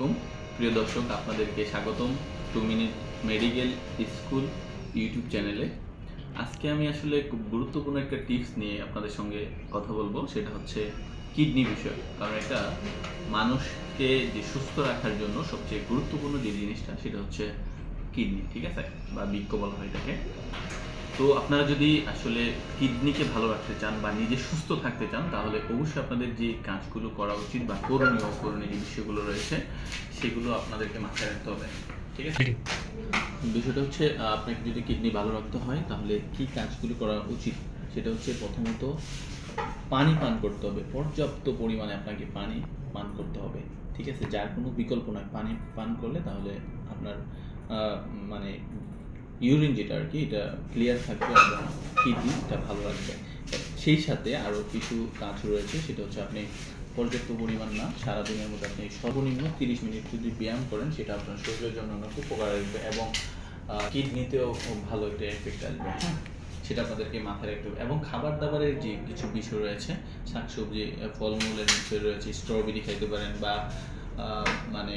আলাইকুম প্রিয় দর্শক, আপনাদেরকে স্বাগতম 2 মিনিট মেডিকেল স্কুল ইউটিউব চ্যানেলে। আজকে আমি আসলে খুব গুরুত্বপূর্ণ একটা টিপস নিয়ে আপনাদের সঙ্গে কথা বলবো, সেটা হচ্ছে কিডনি বিষয়। কারণ এটা মানুষকে যে সুস্থ রাখার জন্য সবচেয়ে গুরুত্বপূর্ণ যে জিনিসটা সেটা হচ্ছে কিডনি, ঠিক আছে, বা বৃক্ক বলা হয় এটাকে। তো আপনারা যদি আসলে কিডনিকে ভালো রাখতে চান বা নিজে সুস্থ থাকতে চান, তাহলে অবশ্যই আপনাদের যে কাজগুলো করা উচিত বা করণীয় যে বিষয়গুলো রয়েছে সেগুলো আপনাদেরকে মাথায় রাখতে হবে, ঠিক আছে। বিষয়টা হচ্ছে আপনাকে যদি কিডনি ভালো রাখতে হয় তাহলে কি কাজগুলো করা উচিত, সেটা হচ্ছে প্রথমত পানি পান করতে হবে। পর্যাপ্ত পরিমাণে আপনাকে পানি পান করতে হবে, ঠিক আছে, যার কোনো বিকল্প নয়। পানি পান করলে তাহলে আপনার মানে ইউরিন যেটা আর কি, এটা ক্লিয়ার থাকবে এবং কিডনিটা ভালো রাখবে। সেই সাথে আরও কিছু কাজ রয়েছে, সেটা হচ্ছে আপনি পর্যাপ্ত পরিমাণ না, সারাদিনের মধ্যে আপনি সর্বনিম্ন 30 মিনিট যদি ব্যায়াম করেন, সেটা আপনার শরীরের জন্য অনেক উপকার আসবে এবং কিডনিতেও ভালো একটা এফেক্ট আসবে। হ্যাঁ, সেটা আপনাদেরকে মাথায় রাখতে হবে। এবং খাবার দাবারের যে কিছু বিষয় রয়েছে, শাকসবজি, ফলমূলের বিষয় রয়েছে, স্ট্রবেরি খাইতে পারেন বা মানে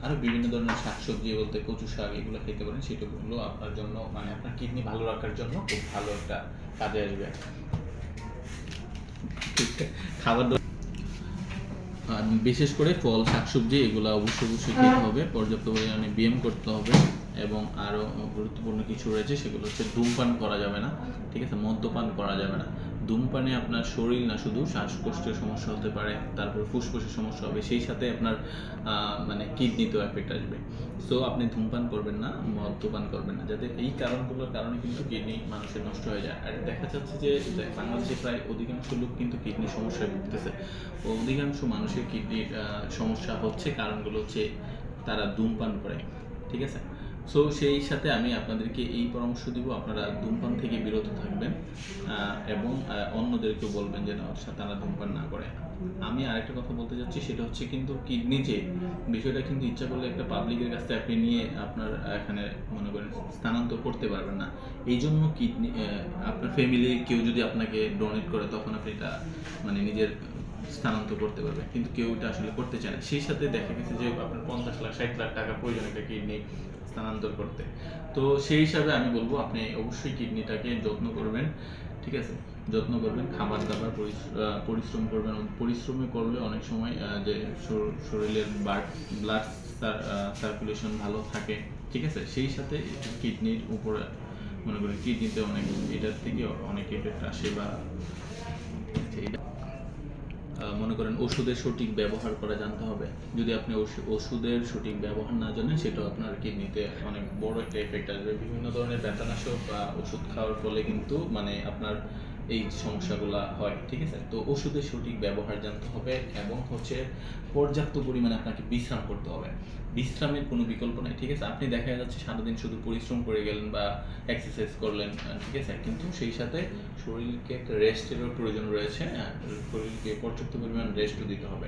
আরও বিভিন্ন ধরনের শাকসবজি বলতে কচু শাক, এগুলো খেতে পারেন। সেটাগুলো আপনার জন্য মানে আপনার কিডনি ভালো রাখার জন্য খুব ভালো একটা কাজে আসবে। খাবার বিশেষ করে ফল, শাকসবজি এগুলো অবশ্যই খেতে হবে। পর্যাপ্ত পরিমাণে ব্যায়াম করতে হবে এবং আরও গুরুত্বপূর্ণ কিছু রয়েছে, সেগুলো হচ্ছে ধূমপান করা যাবে না, ঠিক আছে, মদ্যপান করা যাবে না। ধূমপানে আপনার শরীর না শুধু শ্বাসকষ্টের সমস্যা হতে পারে, তারপর ফুসফুসের সমস্যা হবে, সেই সাথে আপনার মানে কিডনিতেও এফেক্ট আসবে। সো আপনি ধূমপান করবেন না, মদ্যপান করবেন না, যাতে এই কারণগুলোর কারণে কিন্তু কিডনি মানুষের নষ্ট হয়ে যায়। আর দেখা যাচ্ছে যে বাংলাদেশে প্রায় অধিকাংশ লোক কিন্তু কিডনি সমস্যায় ভুগতেছে। অধিকাংশ মানুষের কিডনির সমস্যা হচ্ছে, কারণগুলো হচ্ছে তারা ধূমপান করে, ঠিক আছে। সো সেই সাথে আমি আপনাদেরকে এই পরামর্শ দিব, আপনারা ধূমপান থেকে বিরত থাকবেন এবং অন্যদেরকে বলবেন যে না, তারা ধূমপান না করে। আমি আরেকটা কথা বলতে চাচ্ছি, সেটা হচ্ছে কিন্তু কিডনি যে বিষয়টা কিন্তু ইচ্ছা করলে একটা পাবলিকের কাছ থেকে আপনি নিয়ে আপনার এখানে মনে করেন স্থানান্তর করতে পারবেন না। এই জন্য কিডনি আপনার ফ্যামিলির কেউ যদি আপনাকে ডোনেট করে, তখন আপনি এটা মানে নিজের স্থানান্তর করতে পারবেন, কিন্তু কেউ এটা আসলে করতে চায় না। সেই সাথে দেখা গেছে যে আপনার 50 লাখ 60 লাখ টাকা প্রয়োজন একটা কিডনি স্থানান্তর করতে। তো সেই হিসাবে আমি বলবো আপনি অবশ্যই কিডনিটাকে যত্ন করবেন, ঠিক আছে, যত্ন করবেন, খাবার দাবার পরিশ্রম করবেন। পরিশ্রমে করলে অনেক সময় যে শরীরের ব্লাড সার্কুলেশন ভালো থাকে, ঠিক আছে। সেই সাথে কিডনির উপরে মনে করেন কিডনিতে অনেক এটার থেকে অনেক এফেক্ট আসে বা মনে করেন ওষুধের সঠিক ব্যবহার করা জানতে হবে। যদি আপনি ওষুধের সঠিক ব্যবহার না জানেন, সেটাও আপনার কিডনিতে অনেক বড় একটা এফেক্ট আসবে। বিভিন্ন ধরনের ব্যথানাশক বা ওষুধ খাওয়ার ফলে কিন্তু মানে আপনার এই সমস্যাগুলো হয়, ঠিক আছে। তো ওষুধের সঠিক ব্যবহার জানতে হবে এবং হচ্ছে পর্যাপ্ত পরিমাণে আপনাকে বিশ্রাম করতে হবে। বিশ্রামের কোনো বিকল্প নাই, ঠিক আছে। আপনি দেখা যাচ্ছে সারাদিন শুধু পরিশ্রম করে গেলেন বা এক্সারসাইজ করলেন, ঠিক আছে, কিন্তু সেই সাথে শরীরকে একটা রেস্টেরও প্রয়োজন রয়েছে। শরীরকে পর্যাপ্ত পরিমাণ রেস্টও দিতে হবে।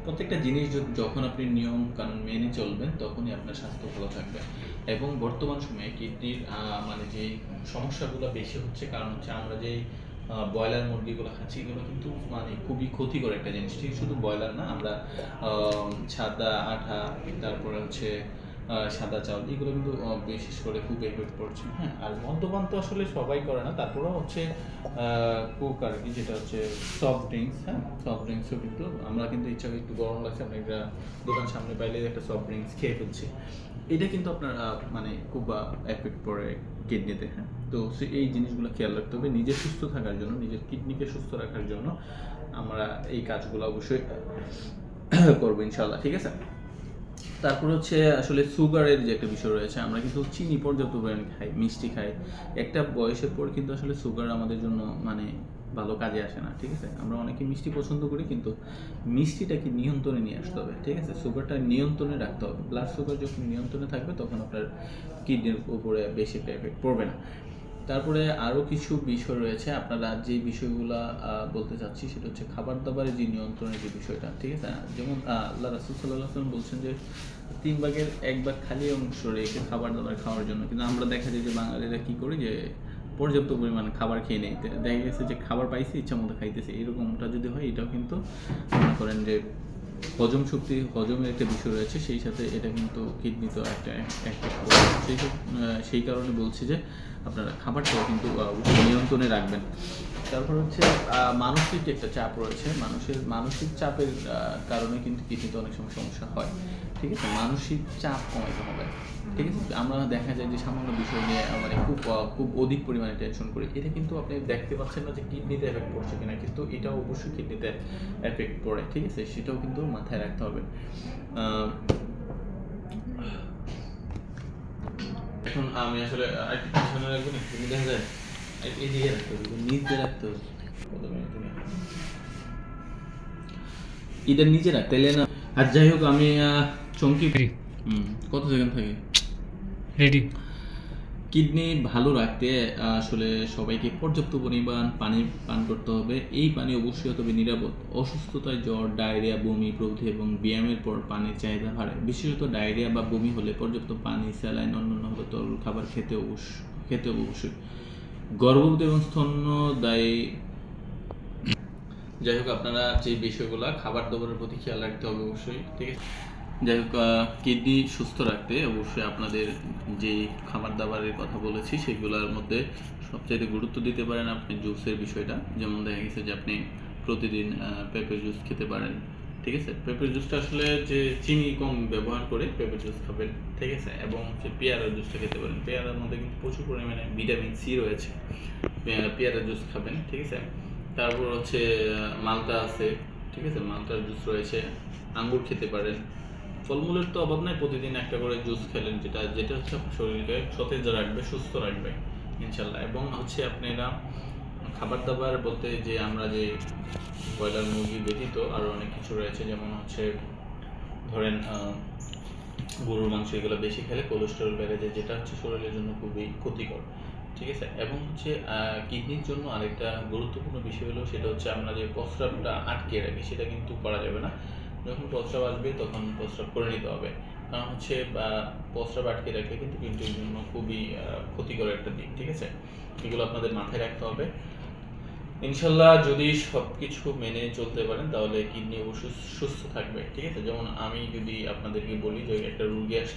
প্রত্যেকটা জিনিস যখন আপনি নিয়ম কানুন মেনে চলবেন, তখনই আপনার স্বাস্থ্য ভালো থাকবে। এবং বর্তমান সময়ে কিডনির মানে যেই সমস্যাগুলো বেশি হচ্ছে, কারণ হচ্ছে আমরা যেই ব্রয়লার মুরগিগুলো খাচ্ছি, এগুলো কিন্তু মানে খুবই ক্ষতিকর একটা জিনিস। ঠিক, শুধু ব্রয়লার না, আমরা সাদা আঠা, তারপরে হচ্ছে সাদা চাউল, এগুলো কিন্তু বিশেষ করে খুব এফেক্ট পড়ছে। হ্যাঁ, আর মদ্যপান তো আসলে সবাই করে না, তারপরেও হচ্ছে কোক আর কি, যেটা হচ্ছে সফট ড্রিঙ্কস। হ্যাঁ, সফট ড্রিঙ্কসও কিন্তু আমরা কিন্তু ইচ্ছা করি, একটু গরম লাগছে, আমরা একটা দোকান সামনে পাইলে একটা সফট ড্রিঙ্কস খেয়ে ফেলছি। এটা কিন্তু আপনার মানে খুব এফেক্ট পড়ে কিডনিতে। হ্যাঁ, তো এই জিনিসগুলো খেয়াল রাখতে হবে নিজের সুস্থ থাকার জন্য, নিজের কিডনিকে সুস্থ রাখার জন্য আমরা এই কাজগুলো অবশ্যই করবো ইনশাল্লাহ, ঠিক আছে। তারপর হচ্ছে আসলে সুগারের যে একটা বিষয় রয়েছে, আমরা কিন্তু চিনি পর্যাপ্ত পরিমাণে খাই, মিষ্টি খাই। একটা বয়সের পর কিন্তু আসলে সুগার আমাদের জন্য মানে ভালো কাজে আসে না, ঠিক আছে। আমরা অনেকে মিষ্টি পছন্দ করি, কিন্তু মিষ্টিটাকে নিয়ন্ত্রণে নিয়ে আসতে হবে, ঠিক আছে। সুগারটা নিয়ন্ত্রণে রাখতে হবে। ব্লাড সুগার যখন নিয়ন্ত্রণে থাকবে, তখন আপনার কিডনির উপরে বেশি এফেক্ট পড়বে না। তারপরে আরও কিছু বিষয় রয়েছে, আপনারা যে বিষয়গুলো বলতে চাচ্ছি, সেটা হচ্ছে খাবার দাবারের যে নিয়ন্ত্রণের যে বিষয়টা, ঠিক আছে। যেমন আল্লাহ রাসূল সাল্লাল্লাহু আলাইহি ওয়াসাল্লাম বলছেন যে 3 ভাগের 1 ভাগ খালি অংশ রেখে খাবার দাবার খাওয়ার জন্য। কিন্তু আমরা দেখা যায় যে বাঙালিরা কী করি, যে পর্যাপ্ত পরিমাণে খাবার খেয়ে নেই, দেখা গেছে যে খাবার পাইছি ইচ্ছা মতো খাইতেছে। এরকমটা যদি হয়, এটাও কিন্তু মনে করেন যে হজমের একটা বিষয় রয়েছে, সেই সাথে এটা কিন্তু কিডনি তো একটা সেই কারণে বলছি যে আপনারা খাবারটাও কিন্তু নিয়ন্ত্রণে রাখবেন। তারপর হচ্ছে মানসিক একটা চাপ রয়েছে, মানসিক চাপের কারণে কিন্তু কিডনিতে অনেক সময় সমস্যা হয়। ঠিক আছে, মানসিক চাপ কমাতে হবে। ঠিক আছে, আমরা দেখা যায় যে সামান্য বিষয় নিয়ে মানে খুব অধিক পরিমাণে টেনশন করি, এটা কিন্তু আপনি দেখতে পাচ্ছেন না যে কিডনিতে এফেক্ট পড়ছে কিনা, কিন্তু এটাও অবশ্যই কিডনিতে এফেক্ট পড়ে। ঠিক আছে, সেটাও কিন্তু মাথায় রাখতে হবে। এখন আমি আসলে একটু পিছনে রাখবো না, তুমি দেখা যায় এদিকে রাখতে হবে, নিচে রাখতে হবে, এটা নিচে রাখতে না। আর যাই হোক, আমি চমকি কত সেকেন্ড থাকে রেডি। কিডনি ভালো রাখতে আসলে সবাইকে পর্যাপ্ত পরিমাণ পানি পান করতে হবে। এই পানি অবশ্যই হতে হবে নিরাপদ। অসুস্থতায় জ্বর, ডায়রিয়া, বমি প্রভৃতি এবং ব্যায়ামের পর পানির চাহিদা বাড়ে। বিশেষত ডায়রিয়া বা বমি হলে পর্যাপ্ত পানি, স্যালাইন, অন্যান্য হলো তরল খাবার খেতে অবশ্যই। গর্ভবতী এবং স্তন্যদায়ী, যাই হোক আপনারা যে বিষয়গুলো খাবার দাবারের প্রতি খেয়াল রাখতে হবে অবশ্যই। ঠিক আছে, যাই হোক কিডনি সুস্থ রাখতে অবশ্যই আপনাদের যে খাবার দাবারের কথা বলেছি সেগুলোর মধ্যে সবচাইতে গুরুত্ব দিতে পারেন আপনি জুসের বিষয়টা। যেমন দেখা গেছে যে আপনি প্রতিদিন পেঁপের জুস খেতে পারেন। ঠিক আছে, পেঁপের জুসটা আসলে যে চিনি কম ব্যবহার করে পেঁপের জুস খাবেন। ঠিক আছে, এবং যে পেয়ারার জুসটা খেতে পারেন, পেয়ারার মধ্যে কিন্তু প্রচুর পরিমাণে ভিটামিন সি রয়েছে, পেয়ারার জুস খাবেন। ঠিক আছে, তারপর হচ্ছে মালটা আছে। ঠিক আছে, মালটার জুস রয়েছে, আঙ্গুর খেতে পারেন। ফলমূলের তো অভাব নাই, প্রতিদিন একটা করে জুস খেলেন, যেটা হচ্ছে আপনার শরীরকে সতেজ রাখবে, সুস্থ রাখবে ইনশাল্লাহ। এবং হচ্ছে আপনারা খাবার দাবার বলতে যে আমরা যে ব্রয়লার মুরগি ব্যতীত আরও অনেক কিছু রয়েছে, যেমন হচ্ছে ধরেন গরুর মাংস, এগুলো বেশি খেলে কোলেস্টেরল বেড়ে যায়, যেটা হচ্ছে শরীরের জন্য খুবই ক্ষতিকর। ঠিক আছে, এবং হচ্ছে কিডনির জন্য আরেকটা গুরুত্বপূর্ণ বিষয় হলো সেটা হচ্ছে আমরা যে প্রস্রাবটা আটকে রাখি সেটা কিন্তু করা যাবে না। যখন প্রস্রাব আসবে তখন প্রস্রাব করে নিতে হবে, কারণ হচ্ছে প্রস্রাব আটকে রাখলে কিন্তু কিডনির জন্য খুবই ক্ষতিকর একটা দিক। ঠিক আছে, এগুলো আপনাদের মাথায় রাখতে হবে ইনশাল্লাহ। যদি সব কিছু মেনে চলতে পারেন তাহলে কিডনি অবশ্যই সুস্থ থাকবে। ঠিক আছে, যেমন আমি যদি আপনাদেরকে বলি যে একটা রোগী আসছে